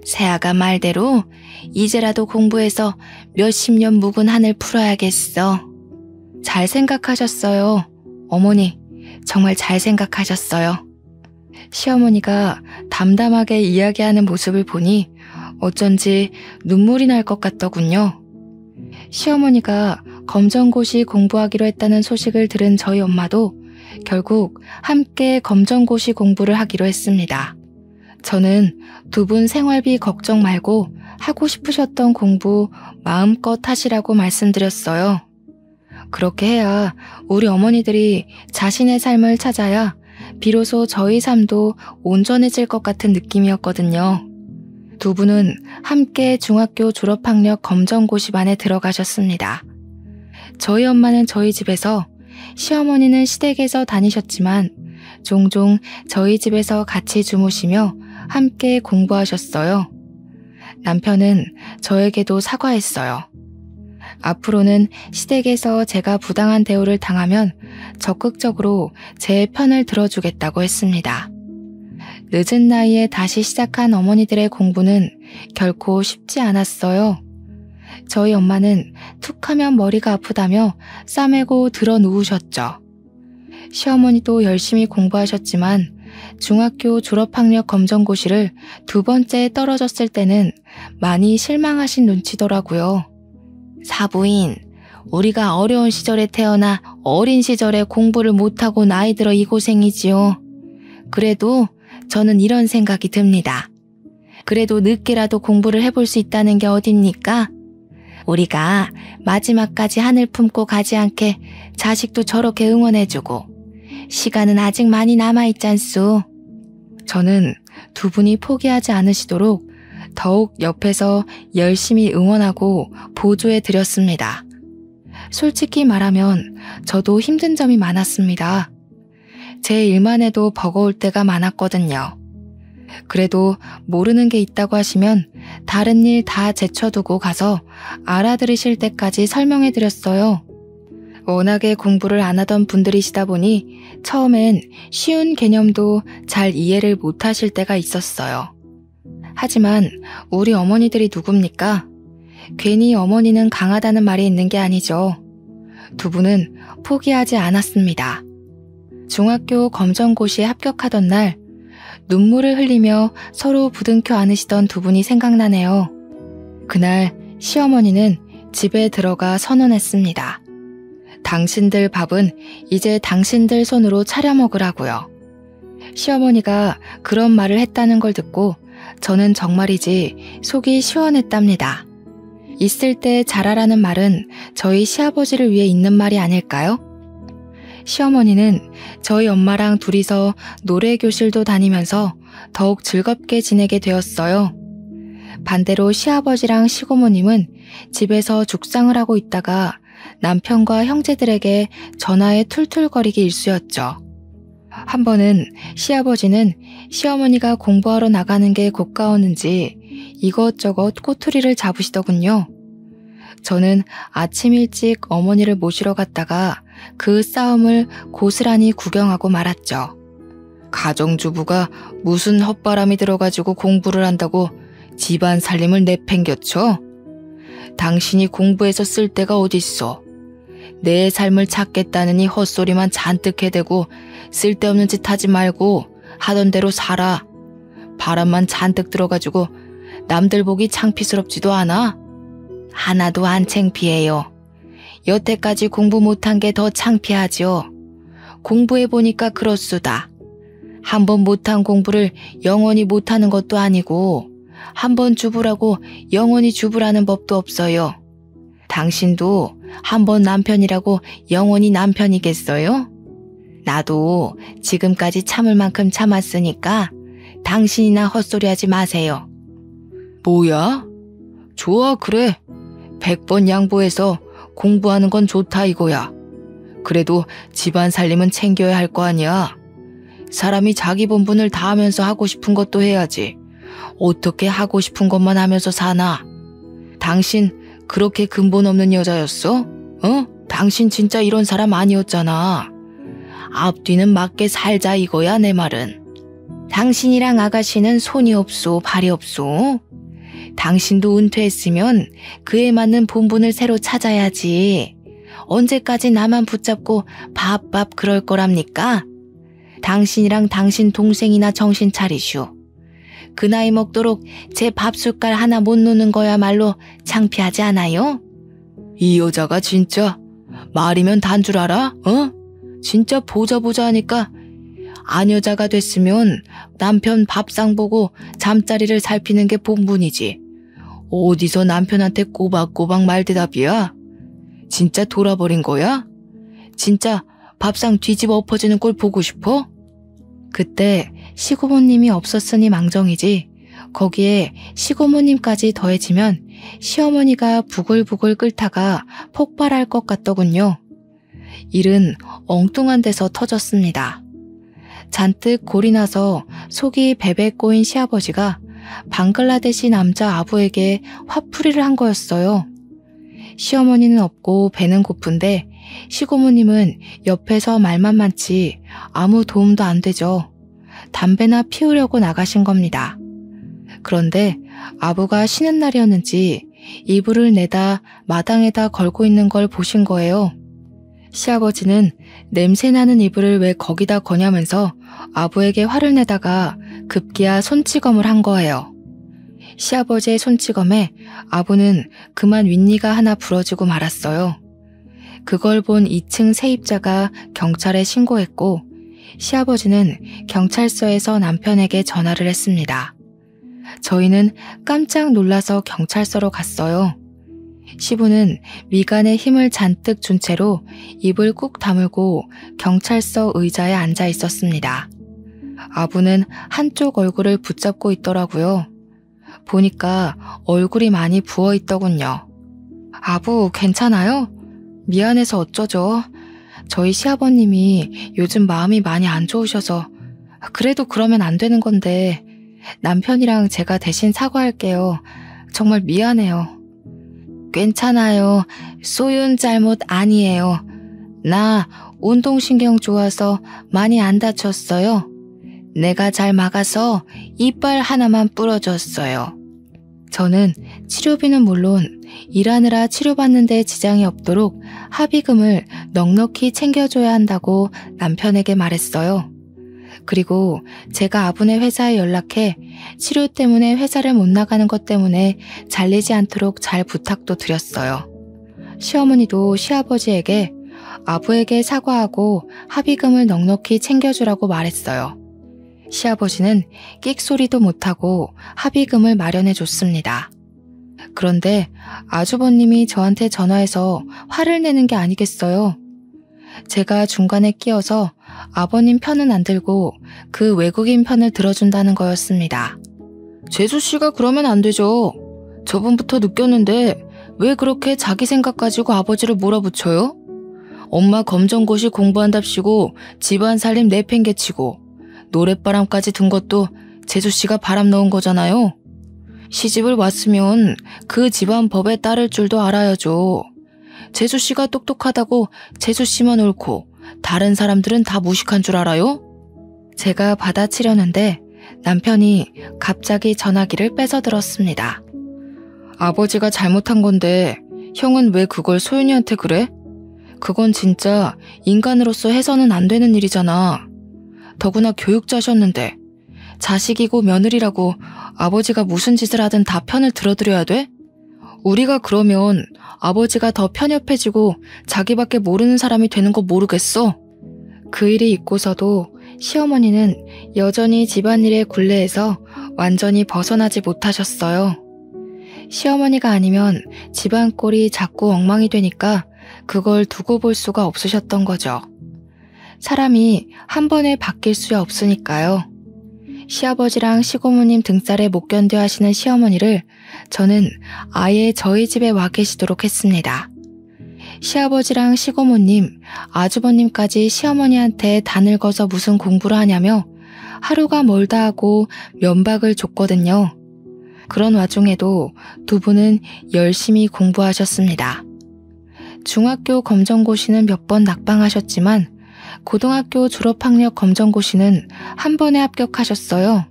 새아가 말대로 이제라도 공부해서 몇십 년 묵은 한을 풀어야겠어. 잘 생각하셨어요. 어머니, 정말 잘 생각하셨어요. 시어머니가 담담하게 이야기하는 모습을 보니 어쩐지 눈물이 날 것 같더군요. 시어머니가 검정고시 공부하기로 했다는 소식을 들은 저희 엄마도 결국 함께 검정고시 공부를 하기로 했습니다. 저는 두 분 생활비 걱정 말고 하고 싶으셨던 공부 마음껏 하시라고 말씀드렸어요. 그렇게 해야 우리 어머니들이 자신의 삶을 찾아야 비로소 저희 삶도 온전해질 것 같은 느낌이었거든요. 두 분은 함께 중학교 졸업학력 검정고시반에 들어가셨습니다. 저희 엄마는 저희 집에서, 시어머니는 시댁에서 다니셨지만 종종 저희 집에서 같이 주무시며 함께 공부하셨어요. 남편은 저에게도 사과했어요. 앞으로는 시댁에서 제가 부당한 대우를 당하면 적극적으로 제 편을 들어주겠다고 했습니다. 늦은 나이에 다시 시작한 어머니들의 공부는 결코 쉽지 않았어요. 저희 엄마는 툭하면 머리가 아프다며 싸매고 들어 누우셨죠. 시어머니도 열심히 공부하셨지만 중학교 졸업학력 검정고시를 두 번째 떨어졌을 때는 많이 실망하신 눈치더라고요. 사부인, 우리가 어려운 시절에 태어나 어린 시절에 공부를 못하고 나이 들어 이 고생이지요. 그래도 저는 이런 생각이 듭니다. 그래도 늦게라도 공부를 해볼 수 있다는 게 어딥니까? 우리가 마지막까지 하늘 품고 가지 않게 자식도 저렇게 응원해주고 시간은 아직 많이 남아있잖소. 저는 두 분이 포기하지 않으시도록 더욱 옆에서 열심히 응원하고 보조해 드렸습니다. 솔직히 말하면 저도 힘든 점이 많았습니다. 제 일만 해도 버거울 때가 많았거든요. 그래도 모르는 게 있다고 하시면 다른 일 다 제쳐두고 가서 알아들으실 때까지 설명해 드렸어요. 워낙에 공부를 안 하던 분들이시다 보니 처음엔 쉬운 개념도 잘 이해를 못 하실 때가 있었어요. 하지만 우리 어머니들이 누굽니까? 괜히 어머니는 강하다는 말이 있는 게 아니죠. 두 분은 포기하지 않았습니다. 중학교 검정고시에 합격하던 날 눈물을 흘리며 서로 부둥켜 안으시던 두 분이 생각나네요. 그날 시어머니는 집에 들어가 선언했습니다. 당신들 밥은 이제 당신들 손으로 차려 먹으라고요. 시어머니가 그런 말을 했다는 걸 듣고 저는 정말이지 속이 시원했답니다. 있을 때 잘하라는 말은 저희 시아버지를 위해 있는 말이 아닐까요? 시어머니는 저희 엄마랑 둘이서 노래교실도 다니면서 더욱 즐겁게 지내게 되었어요. 반대로 시아버지랑 시고모님은 집에서 죽상을 하고 있다가 남편과 형제들에게 전화에 툴툴거리기 일쑤였죠. 한 번은 시아버지는 시어머니가 공부하러 나가는 게 고가웠는지 이것저것 꼬투리를 잡으시더군요. 저는 아침 일찍 어머니를 모시러 갔다가 그 싸움을 고스란히 구경하고 말았죠. 가정주부가 무슨 헛바람이 들어가지고 공부를 한다고 집안 살림을 내팽겨쳐? 당신이 공부해서 쓸 데가 어딨어? 내 삶을 찾겠다느니 헛소리만 잔뜩 해대고 쓸데없는 짓 하지 말고 하던 대로 살아. 바람만 잔뜩 들어가지고 남들 보기 창피스럽지도 않아? 하나도 안 창피해요. 여태까지 공부 못한 게 더 창피하지요. 공부해보니까 그렇수다. 한 번 못한 공부를 영원히 못하는 것도 아니고 한 번 주부라고 영원히 주부라는 법도 없어요. 당신도 한 번 남편이라고 영원히 남편이겠어요? 나도 지금까지 참을 만큼 참았으니까 당신이나 헛소리하지 마세요. 뭐야? 좋아, 그래. 100번 양보해서 공부하는 건 좋다 이거야. 그래도 집안 살림은 챙겨야 할 거 아니야. 사람이 자기 본분을 다하면서 하고 싶은 것도 해야지. 어떻게 하고 싶은 것만 하면서 사나? 당신 그렇게 근본 없는 여자였어? 당신 진짜 이런 사람 아니었잖아. 앞뒤는 맞게 살자 이거야 내 말은. 당신이랑 아가씨는 손이 없소 발이 없소. 당신도 은퇴했으면 그에 맞는 본분을 새로 찾아야지. 언제까지 나만 붙잡고 밥밥 그럴 거랍니까? 당신이랑 당신 동생이나 정신 차리슈. 그 나이 먹도록 제 밥숟갈 하나 못 놓는 거야말로 창피하지 않아요? 이 여자가 진짜 말이면 단 줄 알아? 진짜 보자 하니까 안 여자가 됐으면 남편 밥상 보고 잠자리를 살피는 게 본분이지. 어디서 남편한테 꼬박꼬박 말대답이야? 진짜 돌아버린 거야? 진짜 밥상 뒤집어 엎어지는 꼴 보고 싶어? 그때 시고모님이 없었으니 망정이지 거기에 시고모님까지 더해지면 시어머니가 부글부글 끓다가 폭발할 것 같더군요. 일은 엉뚱한 데서 터졌습니다. 잔뜩 골이 나서 속이 베베 꼬인 시아버지가 방글라데시 남자 아부에게 화풀이를 한 거였어요. 시어머니는 없고 배는 고픈데 시고모님은 옆에서 말만 많지 아무 도움도 안 되죠. 담배나 피우려고 나가신 겁니다. 그런데 아부가 쉬는 날이었는지 이불을 내다 마당에다 걸고 있는 걸 보신 거예요. 시아버지는 냄새나는 이불을 왜 거기다 거냐면서 아부에게 화를 내다가 급기야 손찌검을 한 거예요. 시아버지의 손찌검에 아부는 그만 윗니가 하나 부러지고 말았어요. 그걸 본 2층 세입자가 경찰에 신고했고 시아버지는 경찰서에서 남편에게 전화를 했습니다. 저희는 깜짝 놀라서 경찰서로 갔어요. 시부는 미간에 힘을 잔뜩 준 채로 입을 꾹 다물고 경찰서 의자에 앉아 있었습니다. 아부는 한쪽 얼굴을 붙잡고 있더라고요. 보니까 얼굴이 많이 부어 있더군요. 아부 괜찮아요? 미안해서 어쩌죠? 저희 시아버님이 요즘 마음이 많이 안 좋으셔서. 그래도 그러면 안 되는 건데 남편이랑 제가 대신 사과할게요. 정말 미안해요. 괜찮아요. 소윤 잘못 아니에요. 나 운동신경 좋아서 많이 안 다쳤어요. 내가 잘 막아서 이빨 하나만 부러졌어요. 저는 치료비는 물론 일하느라 치료받는 데 지장이 없도록 합의금을 넉넉히 챙겨줘야 한다고 남편에게 말했어요. 그리고 제가 아부네 회사에 연락해 치료 때문에 회사를 못 나가는 것 때문에 잘리지 않도록 잘 부탁도 드렸어요. 시어머니도 시아버지에게 아부에게 사과하고 합의금을 넉넉히 챙겨주라고 말했어요. 시아버지는 끽소리도 못하고 합의금을 마련해 줬습니다. 그런데 아주버님이 저한테 전화해서 화를 내는 게 아니겠어요. 제가 중간에 끼어서 아버님 편은 안 들고 그 외국인 편을 들어준다는 거였습니다. 재수씨가 그러면 안 되죠. 저번부터 느꼈는데 왜 그렇게 자기 생각 가지고 아버지를 몰아붙여요? 엄마 검정고시 공부한답시고 집안 살림 내팽개치고 노랫바람까지 든 것도 재수씨가 바람 넣은 거잖아요. 시집을 왔으면 그 집안 법에 따를 줄도 알아야죠. 재수씨가 똑똑하다고 재수씨만 옳고 다른 사람들은 다 무식한 줄 알아요? 제가 받아치려는데 남편이 갑자기 전화기를 뺏어들었습니다. 아버지가 잘못한 건데 형은 왜 그걸 소윤이한테 그래? 그건 진짜 인간으로서 해서는 안 되는 일이잖아. 더구나 교육자셨는데 자식이고 며느리라고 아버지가 무슨 짓을 하든 다 편을 들어드려야 돼? 우리가 그러면 아버지가 더 편협해지고 자기밖에 모르는 사람이 되는 거 모르겠어? 그 일이 있고서도 시어머니는 여전히 집안일에 굴레에서 완전히 벗어나지 못하셨어요. 시어머니가 아니면 집안 꼴이 자꾸 엉망이 되니까 그걸 두고 볼 수가 없으셨던 거죠. 사람이 한 번에 바뀔 수야 없으니까요. 시아버지랑 시고모님 등살에 못 견뎌 하시는 시어머니를 저는 아예 저희 집에 와 계시도록 했습니다. 시아버지랑 시고모님, 아주버님까지 시어머니한테 다 늙어서 무슨 공부를 하냐며 하루가 멀다 하고 면박을 줬거든요. 그런 와중에도 두 분은 열심히 공부하셨습니다. 중학교 검정고시는 몇 번 낙방하셨지만 고등학교 졸업학력 검정고시는 한 번에 합격하셨어요.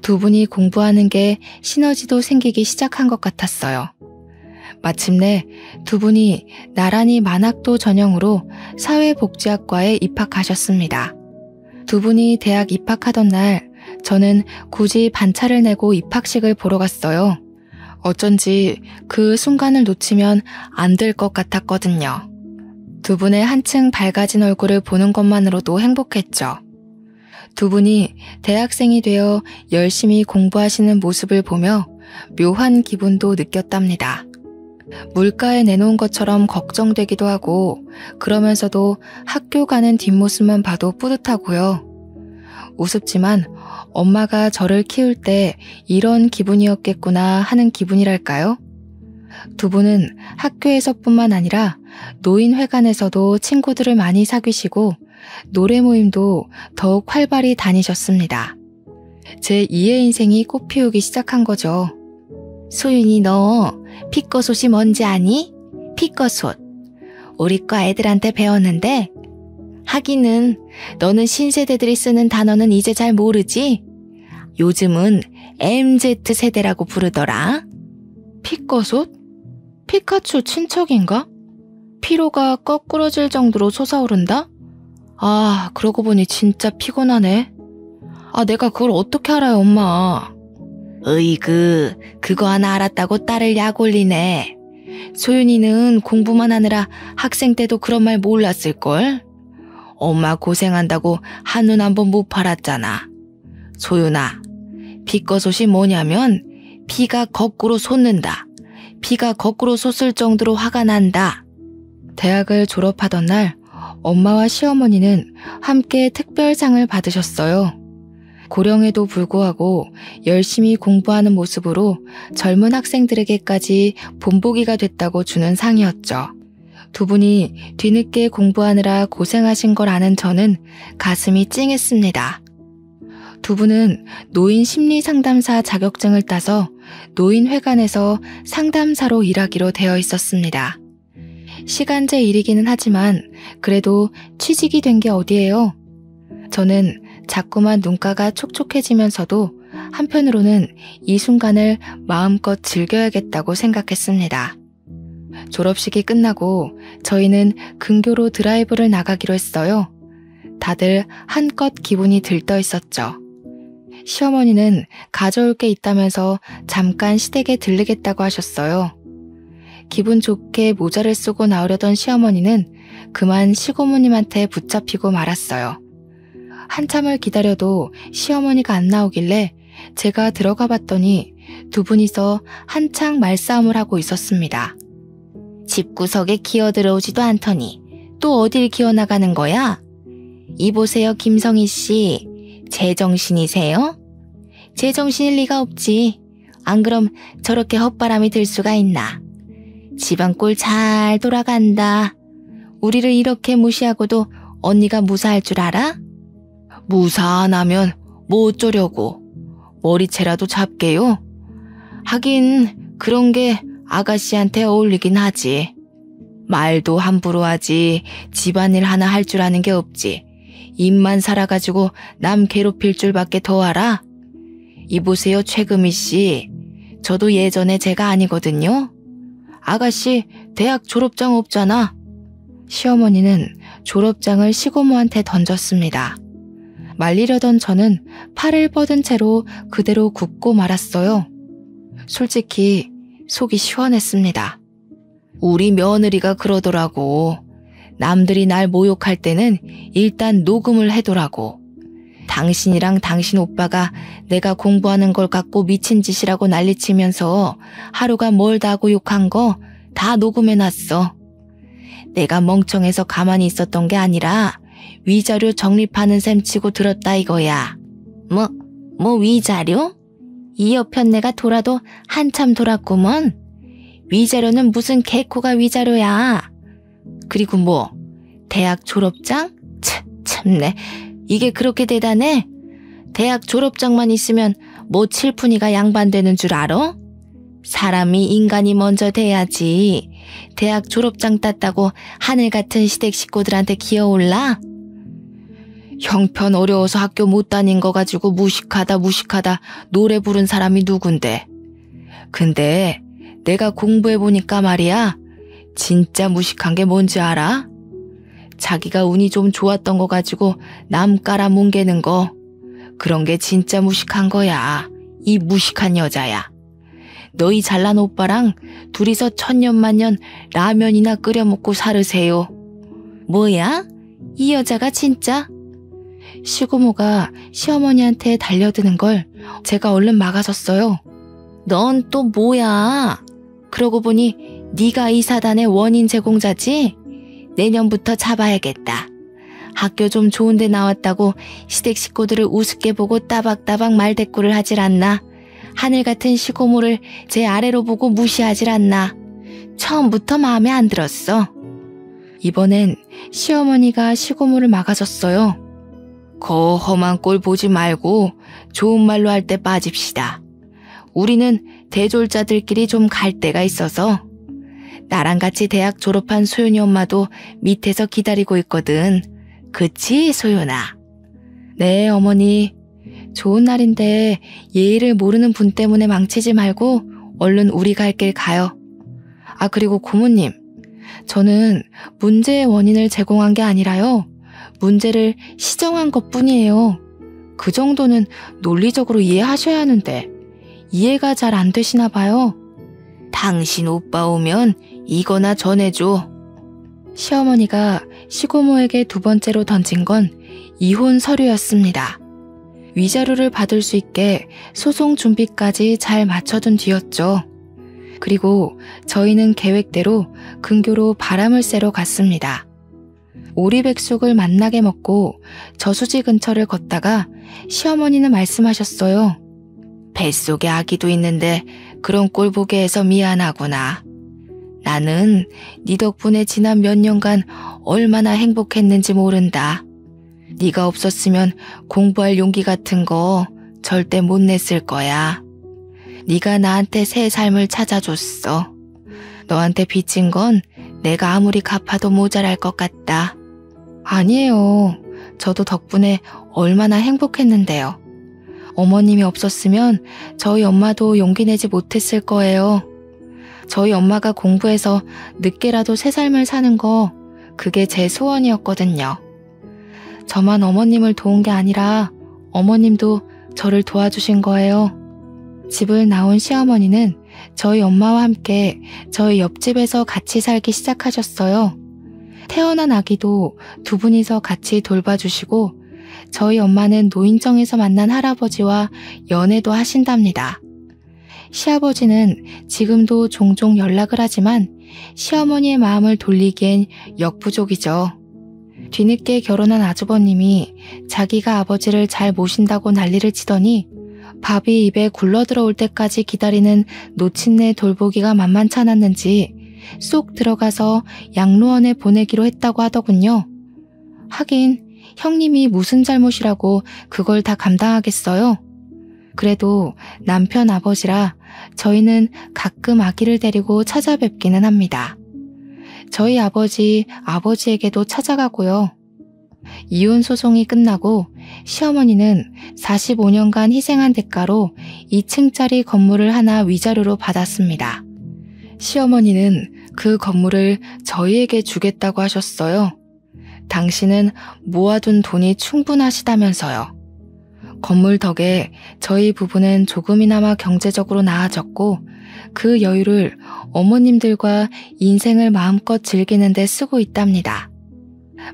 두 분이 공부하는 게 시너지도 생기기 시작한 것 같았어요. 마침내 두 분이 나란히 만학도 전형으로 사회복지학과에 입학하셨습니다. 두 분이 대학 입학하던 날 저는 굳이 반차를 내고 입학식을 보러 갔어요. 어쩐지 그 순간을 놓치면 안 될 것 같았거든요. 두 분의 한층 밝아진 얼굴을 보는 것만으로도 행복했죠. 두 분이 대학생이 되어 열심히 공부하시는 모습을 보며 묘한 기분도 느꼈답니다. 물가에 내놓은 것처럼 걱정되기도 하고 그러면서도 학교 가는 뒷모습만 봐도 뿌듯하고요. 우습지만 엄마가 저를 키울 때 이런 기분이었겠구나 하는 기분이랄까요? 두 분은 학교에서뿐만 아니라 노인회관에서도 친구들을 많이 사귀시고 노래 모임도 더욱 활발히 다니셨습니다. 제 2의 인생이 꽃피우기 시작한 거죠. 소윤이 너 피꺼솥이 뭔지 아니? 피꺼솥. 우리 과 애들한테 배웠는데 하기는 너는 신세대들이 쓰는 단어는 이제 잘 모르지? 요즘은 MZ세대라고 부르더라. 피꺼솥? 피카츄 친척인가? 피로가 거꾸러질 정도로 솟아오른다? 아, 그러고 보니 진짜 피곤하네. 아, 내가 그걸 어떻게 알아요, 엄마. 으이그, 그거 하나 알았다고 딸을 약 올리네. 소윤이는 공부만 하느라 학생 때도 그런 말 몰랐을걸? 엄마 고생한다고 한눈 한번 못 팔았잖아. 소윤아, 비꺼솥이 뭐냐면 피가 거꾸로 솟는다. 피가 거꾸로 솟을 정도로 화가 난다. 대학을 졸업하던 날 엄마와 시어머니는 함께 특별상을 받으셨어요. 고령에도 불구하고 열심히 공부하는 모습으로 젊은 학생들에게까지 본보기가 됐다고 주는 상이었죠. 두 분이 뒤늦게 공부하느라 고생하신 걸 아는 저는 가슴이 찡했습니다. 두 분은 노인 심리상담사 자격증을 따서 노인회관에서 상담사로 일하기로 되어 있었습니다. 시간제 일이기는 하지만 그래도 취직이 된 게 어디예요? 저는 자꾸만 눈가가 촉촉해지면서도 한편으로는 이 순간을 마음껏 즐겨야겠다고 생각했습니다. 졸업식이 끝나고 저희는 근교로 드라이브를 나가기로 했어요. 다들 한껏 기분이 들떠 있었죠. 시어머니는 가져올 게 있다면서 잠깐 시댁에 들르겠다고 하셨어요. 기분 좋게 모자를 쓰고 나오려던 시어머니는 그만 시고모님한테 붙잡히고 말았어요. 한참을 기다려도 시어머니가 안 나오길래 제가 들어가 봤더니 두 분이서 한창 말싸움을 하고 있었습니다. 집구석에 기어들어오지도 않더니 또 어딜 기어나가는 거야? 이보세요, 김성희 씨. 제정신이세요? 제정신일 리가 없지. 안 그럼 저렇게 헛바람이 들 수가 있나. 집안 꼴 잘 돌아간다. 우리를 이렇게 무시하고도 언니가 무사할 줄 알아? 무사 안 하면 뭐 어쩌려고. 머리채라도 잡게요? 하긴 그런 게 아가씨한테 어울리긴 하지. 말도 함부로 하지 집안일 하나 할 줄 아는 게 없지. 입만 살아가지고 남 괴롭힐 줄밖에 더 알아? 이보세요, 최금희 씨. 저도 예전에 제가 아니거든요. 아가씨 대학 졸업장 없잖아. 시어머니는 졸업장을 시고모한테 던졌습니다. 말리려던 저는 팔을 뻗은 채로 그대로 굽고 말았어요. 솔직히 속이 시원했습니다. 우리 며느리가 그러더라고. 남들이 날 모욕할 때는 일단 녹음을 해두라고. 당신이랑 당신 오빠가 내가 공부하는 걸 갖고 미친 짓이라고 난리치면서 하루가 멀다 하고 욕한 거 다 녹음해놨어. 내가 멍청해서 가만히 있었던 게 아니라 위자료 적립하는 셈 치고 들었다 이거야. 뭐 위자료? 이 여편네가 돌아도 한참 돌았구먼. 위자료는 무슨 개코가 위자료야. 그리고 뭐 대학 졸업장? 참네. 이게 그렇게 대단해? 대학 졸업장만 있으면 뭐 칠푼이가 양반되는 줄 알아? 사람이 인간이 먼저 돼야지. 대학 졸업장 땄다고 하늘 같은 시댁 식구들한테 기어올라? 형편 어려워서 학교 못 다닌 거 가지고 무식하다 노래 부른 사람이 누군데. 근데 내가 공부해보니까 말이야. 진짜 무식한 게 뭔지 알아? 자기가 운이 좀 좋았던 거 가지고 남 깔아 뭉개는 거. 그런 게 진짜 무식한 거야. 이 무식한 여자야. 너희 잘난 오빠랑 둘이서 천년만년 라면이나 끓여 먹고 살으세요. 뭐야? 이 여자가 진짜? 시고모가 시어머니한테 달려드는 걸 제가 얼른 막아섰어요. 넌 또 뭐야? 그러고 보니 네가 이 사단의 원인 제공자지? 내년부터 잡아야겠다. 학교 좀 좋은 데 나왔다고 시댁 식구들을 우습게 보고 따박따박 말대꾸를 하질 않나? 하늘 같은 시고모를 제 아래로 보고 무시하질 않나? 처음부터 마음에 안 들었어. 이번엔 시어머니가 시고모를 막아줬어요. 거 험한 꼴 보지 말고 좋은 말로 할 때 빠집시다. 우리는 대졸자들끼리 좀 갈 데가 있어서. 나랑 같이 대학 졸업한 소연이 엄마도 밑에서 기다리고 있거든. 그치, 소연아? 네, 어머니. 좋은 날인데 예의를 모르는 분 때문에 망치지 말고 얼른 우리 갈 길 가요. 아, 그리고 고모님. 저는 문제의 원인을 제공한 게 아니라요. 문제를 시정한 것뿐이에요. 그 정도는 논리적으로 이해하셔야 하는데 이해가 잘 안 되시나 봐요. 당신 오빠 오면 이거나 전해줘. 시어머니가 시고모에게 두 번째로 던진 건 이혼 서류였습니다. 위자료를 받을 수 있게 소송 준비까지 잘 맞춰둔 뒤였죠. 그리고 저희는 계획대로 근교로 바람을 쐬러 갔습니다. 오리백숙을 맛나게 먹고 저수지 근처를 걷다가 시어머니는 말씀하셨어요. 뱃속에 아기도 있는데 그런 꼴 보게 해서 미안하구나. 나는 네 덕분에 지난 몇 년간 얼마나 행복했는지 모른다. 네가 없었으면 공부할 용기 같은 거 절대 못 냈을 거야. 네가 나한테 새 삶을 찾아줬어. 너한테 빚진 건 내가 아무리 갚아도 모자랄 것 같다. 아니에요. 저도 덕분에 얼마나 행복했는데요. 어머님이 없었으면 저희 엄마도 용기 내지 못했을 거예요. 저희 엄마가 공부해서 늦게라도 새 삶을 사는 거 그게 제 소원이었거든요. 저만 어머님을 도운 게 아니라 어머님도 저를 도와주신 거예요. 집을 나온 시어머니는 저희 엄마와 함께 저희 옆집에서 같이 살기 시작하셨어요. 태어난 아기도 두 분이서 같이 돌봐주시고 저희 엄마는 노인정에서 만난 할아버지와 연애도 하신답니다. 시아버지는 지금도 종종 연락을 하지만 시어머니의 마음을 돌리기엔 역부족이죠. 뒤늦게 결혼한 아주버님이 자기가 아버지를 잘 모신다고 난리를 치더니 밥이 입에 굴러들어올 때까지 기다리는 노친네 돌보기가 만만치 않았는지 쏙 들어가서 양로원에 보내기로 했다고 하더군요. 하긴 형님이 무슨 잘못이라고 그걸 다 감당하겠어요? 그래도 남편 아버지라 저희는 가끔 아기를 데리고 찾아뵙기는 합니다. 저희 아버지에게도 찾아가고요. 이혼 소송이 끝나고 시어머니는 45년간 희생한 대가로 2층짜리 건물을 하나 위자료로 받았습니다. 시어머니는 그 건물을 저희에게 주겠다고 하셨어요. 당신은 모아둔 돈이 충분하시다면서요. 건물 덕에 저희 부부는 조금이나마 경제적으로 나아졌고 그 여유를 어머님들과 인생을 마음껏 즐기는 데 쓰고 있답니다.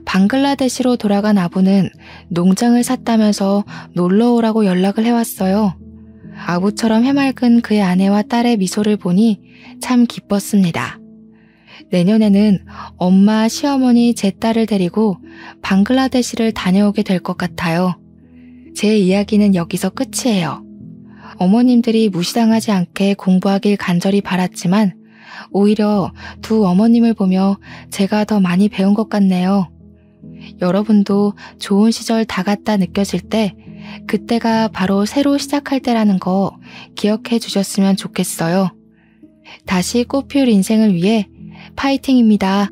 방글라데시로 돌아간 아부는 농장을 샀다면서 놀러오라고 연락을 해왔어요. 아부처럼 해맑은 그의 아내와 딸의 미소를 보니 참 기뻤습니다. 내년에는 엄마, 시어머니, 제 딸을 데리고 방글라데시를 다녀오게 될 것 같아요. 제 이야기는 여기서 끝이에요. 어머님들이 무시당하지 않게 공부하길 간절히 바랐지만 오히려 두 어머님을 보며 제가 더 많이 배운 것 같네요. 여러분도 좋은 시절 다 갔다 느껴질 때 그때가 바로 새로 시작할 때라는 거 기억해 주셨으면 좋겠어요. 다시 꽃피울 인생을 위해 파이팅입니다.